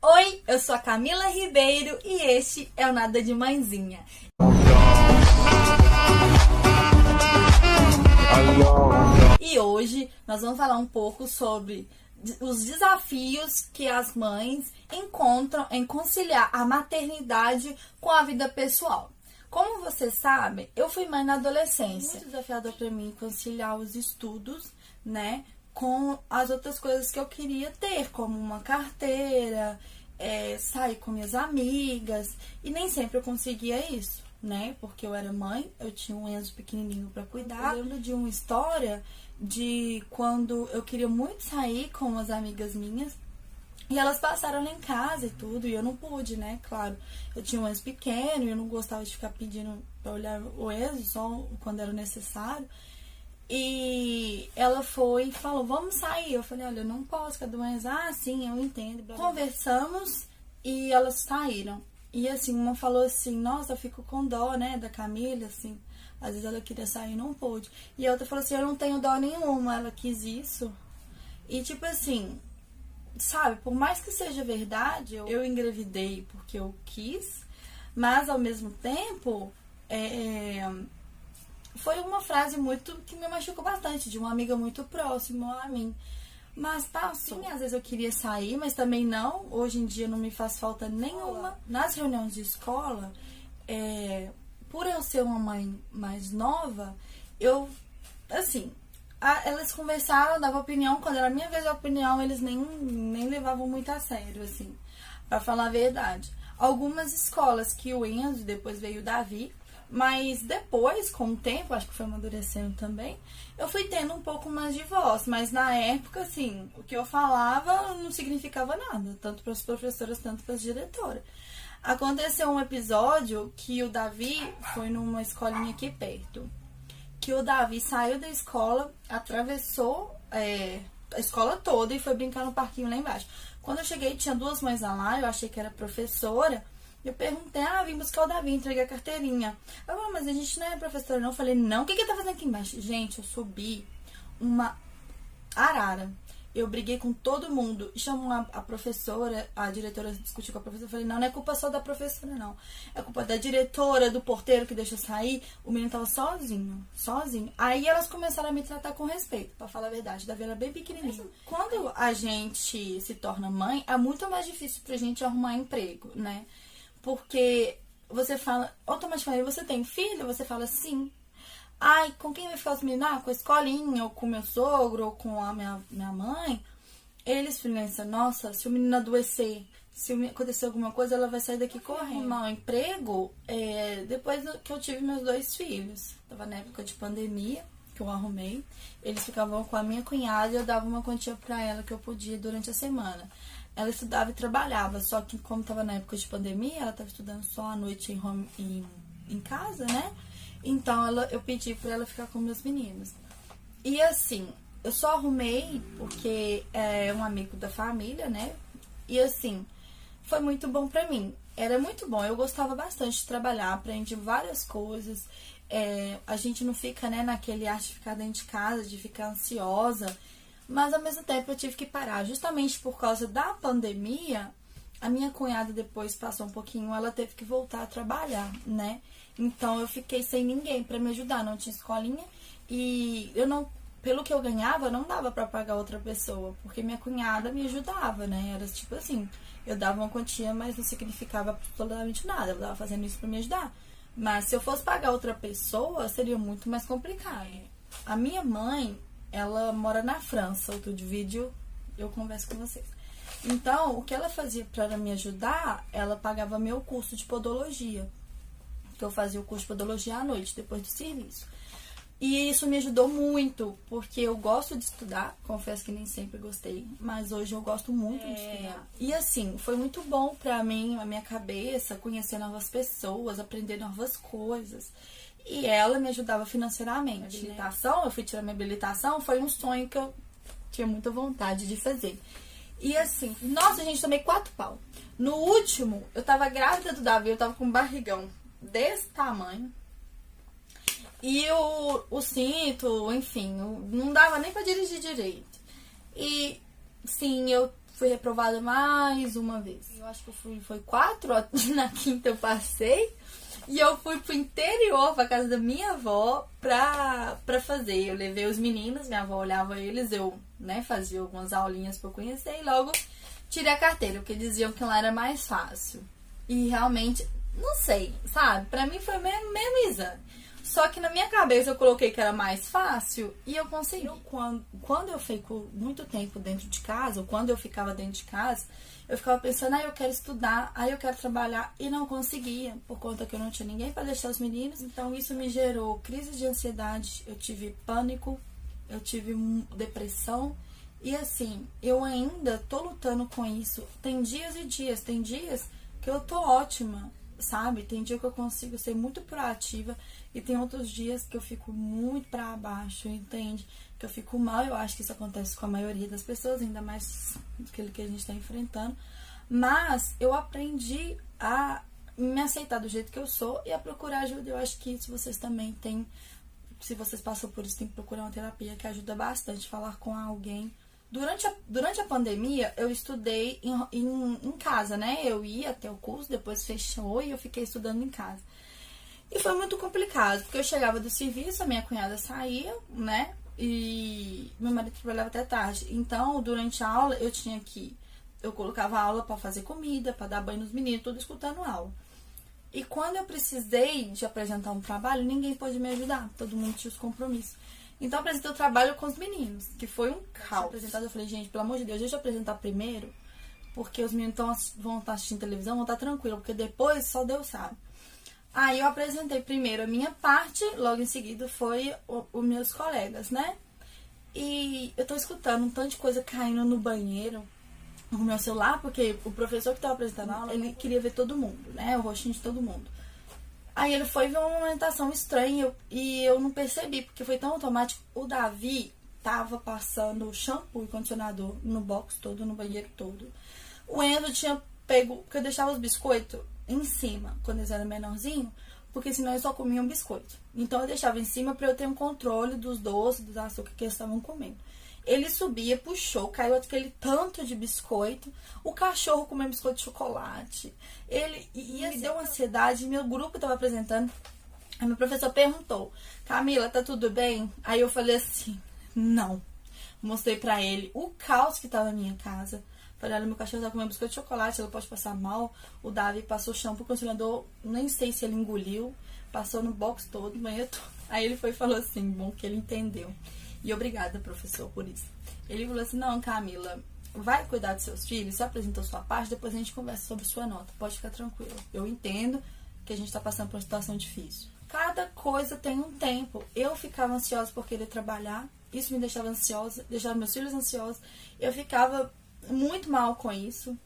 Oi, eu sou a Camila Ribeiro e este é o Nada de Mãezinha. E hoje nós vamos falar um pouco sobre os desafios que as mães encontram em conciliar a maternidade com a vida pessoal. Como vocês sabem, eu fui mãe na adolescência. Muito desafiador para mim conciliar os estudos, né, com as outras coisas que eu queria ter, como uma carteira, sair com minhas amigas, e nem sempre eu conseguia isso, né, porque eu era mãe, eu tinha um Enzo pequenininho para cuidar. Eu lembro de uma história de quando eu queria muito sair com umas amigas minhas, e elas passaram lá em casa e tudo, e eu não pude, né, claro. Eu tinha um Enzo pequeno e eu não gostava de ficar pedindo pra olhar o Enzo, só quando era necessário. E ela foi e falou, vamos sair. Eu falei, olha, eu não posso, cadê o Enzo? Ah, sim, eu entendo. Conversamos e elas saíram. E assim, uma falou assim, nossa, eu fico com dó, né, da Camila, assim. Às vezes ela queria sair e não pôde. E a outra falou assim, eu não tenho dó nenhuma, ela quis isso. E tipo assim, sabe, por mais que seja verdade, eu engravidei porque eu quis, mas ao mesmo tempo, foi uma frase muito que me machucou bastante, de uma amiga muito próxima a mim. Mas passou. Sim, às vezes eu queria sair, mas também não. Hoje em dia não me faz falta nenhuma. Nas reuniões de escola, por eu ser uma mãe mais nova, assim, elas conversaram, davam opinião. Quando era a minha vez da opinião, eles nem levavam muito a sério, assim, pra falar a verdade. Algumas escolas que o Enzo, depois veio o Davi, mas depois, com o tempo, acho que foi amadurecendo também, eu fui tendo um pouco mais de voz. Mas na época, assim, o que eu falava não significava nada, tanto para as professoras, tanto para as diretoras. Aconteceu um episódio que o Davi foi numa escolinha aqui perto. Que o Davi saiu da escola, atravessou a escola toda e foi brincar no parquinho lá embaixo. Quando eu cheguei, tinha duas mães lá, eu achei que era professora. Eu perguntei, vim buscar o Davi, entreguei a carteirinha. Mas a gente não é professora não. Eu falei, não, o que ele tá fazendo aqui embaixo? Gente, eu subi uma arara. Eu briguei com todo mundo. Chamou a professora, a diretora discutiu com a professora. Eu falei, não é culpa só da professora, não. É culpa da diretora, do porteiro que deixou sair. O menino tava sozinho. Aí elas começaram a me tratar com respeito, pra falar a verdade. Davi era bem pequenininho. Quando a gente se torna mãe, é muito mais difícil pra gente arrumar emprego, né? Porque você fala, automaticamente, você tem filho? Você fala sim. Ai, com quem vai ficar os meninos? Com a escolinha, ou com meu sogro, ou com a minha mãe. Eles pensam, nossa, se o menino adoecer, se acontecer alguma coisa, ela vai sair daqui correndo. Arrumar um emprego, depois que eu tive meus 2 filhos. Tava na época de pandemia, que eu arrumei. Eles ficavam com a minha cunhada e eu dava uma quantia pra ela que eu podia durante a semana. Ela estudava e trabalhava, só que como estava na época de pandemia, ela estava estudando só à noite em casa, né? Então eu pedi para ela ficar com meus meninos. E assim, eu só arrumei porque é um amigo da família, né? E assim, foi muito bom pra mim. Era muito bom, eu gostava bastante de trabalhar, aprendi várias coisas. A gente não fica, né, naquele ar de ficar dentro de casa, de ficar ansiosa. Mas ao mesmo tempo eu tive que parar, justamente por causa da pandemia. A minha cunhada depois passou um pouquinho, ela teve que voltar a trabalhar, né? Então eu fiquei sem ninguém pra me ajudar, não tinha escolinha e eu não, pelo que eu ganhava, não dava pra pagar outra pessoa, porque minha cunhada me ajudava, né? Era tipo assim, eu dava uma quantia, mas não significava absolutamente nada, ela tava fazendo isso pra me ajudar. Mas se eu fosse pagar outra pessoa, seria muito mais complicado. A minha mãe, ela mora na França, outro vídeo eu converso com vocês. Então, o que ela fazia para me ajudar, ela pagava meu curso de podologia. Que eu fazia o curso de podologia à noite, depois do serviço. E isso me ajudou muito, porque eu gosto de estudar, confesso que nem sempre gostei, mas hoje eu gosto muito de estudar. E assim, foi muito bom pra mim, a minha cabeça, conhecer novas pessoas, aprender novas coisas. E ela me ajudava financeiramente. A habilitação, eu fui tirar minha habilitação, foi um sonho que eu tinha muita vontade de fazer. E assim, nossa, gente, tomei 4 pau. No último, eu tava grávida do Davi, eu tava com um barrigão desse tamanho. E o cinto, enfim, não dava nem pra dirigir direito. E sim, eu Fui reprovada mais uma vez. Eu acho que foi 4, na quinta eu passei. E eu fui pro interior, pra casa da minha avó, pra fazer. Eu levei os meninos, minha avó olhava eles, eu, né, fazia algumas aulinhas pra eu conhecer. E logo tirei a carteira, porque diziam que lá era mais fácil. E realmente, não sei, sabe? Pra mim foi mesmo exame. Só que na minha cabeça eu coloquei que era mais fácil e eu consegui. Quando eu fico muito tempo dentro de casa, ou quando eu ficava dentro de casa, eu ficava pensando, eu quero estudar, eu quero trabalhar, e não conseguia, por conta que eu não tinha ninguém para deixar os meninos. Então isso me gerou crise de ansiedade, eu tive pânico, eu tive depressão. E assim, eu ainda tô lutando com isso. Tem dias e dias, tem dias que eu tô ótima, sabe? Tem dia que eu consigo ser muito proativa e tem outros dias que eu fico muito pra baixo, entende? Que eu fico mal. Eu acho que isso acontece com a maioria das pessoas, ainda mais aquilo que a gente tá enfrentando. Mas eu aprendi a me aceitar do jeito que eu sou e a procurar ajuda. Eu acho que se vocês também têm, se vocês passam por isso, tem que procurar uma terapia, que ajuda bastante, falar com alguém. Durante a pandemia, eu estudei em casa, né? Eu ia até o curso, depois fechou e eu fiquei estudando em casa. E foi muito complicado, porque eu chegava do serviço, a minha cunhada saía, né? E meu marido trabalhava até tarde. Então, durante a aula, eu colocava a aula pra fazer comida, pra dar banho nos meninos, tudo escutando aula. E quando eu precisei de apresentar um trabalho, ninguém pôde me ajudar, todo mundo tinha os compromissos. Então, eu apresentei o trabalho com os meninos, que foi um caos. Eu falei, gente, pelo amor de Deus, deixa eu apresentar primeiro, porque os meninos vão estar assistindo televisão, vão estar tranquilos, porque depois só Deus sabe. Aí eu apresentei primeiro a minha parte, logo em seguida foi os meus colegas, né? E eu tô escutando um tanto de coisa caindo no banheiro, no meu celular, porque o professor que tava apresentando a aula, ele queria ver todo mundo, né? O rostinho de todo mundo. Aí ele foi ver uma orientação estranha e eu não percebi, porque foi tão automático. O Davi tava passando shampoo e condicionador no box todo, no banheiro todo. O Enzo tinha pego, porque eu deixava os biscoitos em cima, quando eles eram menorzinhos, porque senão eles só comiam biscoito. Então eu deixava em cima pra eu ter um controle dos doces, dos açúcares que eles estavam comendo. Ele subia, puxou, caiu aquele tanto de biscoito. O cachorro comeu biscoito de chocolate. E me deu uma ansiedade. Meu grupo estava apresentando. Aí meu professor perguntou, Camila, tá tudo bem? Aí eu falei assim, não. Mostrei pra ele o caos que tava na minha casa. Falei, olha, meu cachorro tá comendo biscoito de chocolate, ela pode passar mal. O Davi passou shampoo, condicionador, nem sei se ele engoliu. Passou no box todo, no banheiro todo. Aí ele foi e falou assim, bom, que ele entendeu. E obrigada, professor, por isso. Ele falou assim, não, Camila, vai cuidar dos seus filhos, você apresentou sua parte, depois a gente conversa sobre sua nota. Pode ficar tranquilo. Eu entendo que a gente tá passando por uma situação difícil. Cada coisa tem um tempo. Eu ficava ansiosa por querer trabalhar, isso me deixava ansiosa, deixava meus filhos ansiosos. Eu ficava muito mal com isso,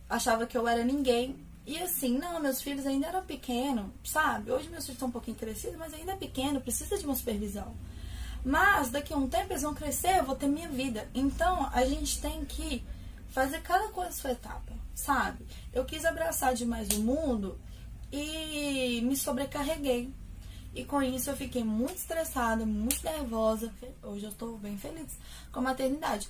achava que eu era ninguém. E assim, não, meus filhos ainda eram pequenos, sabe? Hoje meus filhos estão um pouquinho crescidos, mas ainda é pequeno, precisa de uma supervisão. Mas daqui a um tempo eles vão crescer, eu vou ter minha vida. Então a gente tem que fazer cada coisa a sua etapa, sabe? Eu quis abraçar demais o mundo e me sobrecarreguei. E com isso eu fiquei muito estressada, muito nervosa. Hoje eu tô bem feliz com a maternidade.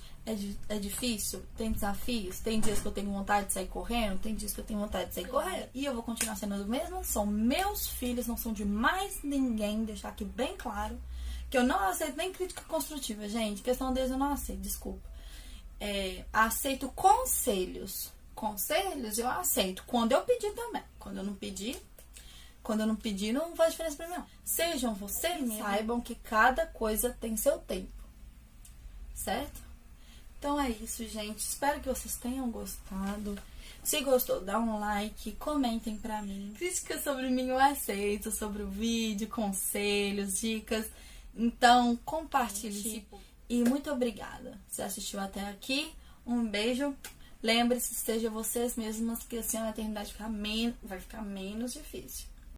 É difícil, tem desafios, tem dias que eu tenho vontade de sair correndo, tem dias que eu tenho vontade de sair correndo. E eu vou continuar sendo do mesmo, são meus filhos, não são de mais ninguém, deixar aqui bem claro. Que eu não aceito nem crítica construtiva, gente. Questão deles eu não aceito, desculpa. Aceito conselhos. Conselhos eu aceito. Quando eu pedir também. Quando eu não pedir, não faz diferença pra mim, não. Sejam vocês mesmos. Saibam que cada coisa tem seu tempo. Certo? Então é isso, gente. Espero que vocês tenham gostado. Se gostou, dá um like, comentem pra mim. Críticas sobre mim eu aceito, sobre o vídeo, conselhos, dicas. Então, compartilhe. E muito obrigada. Se assistiu até aqui, um beijo. Lembre-se, seja vocês mesmas, que assim a maternidade vai ficar menos difícil.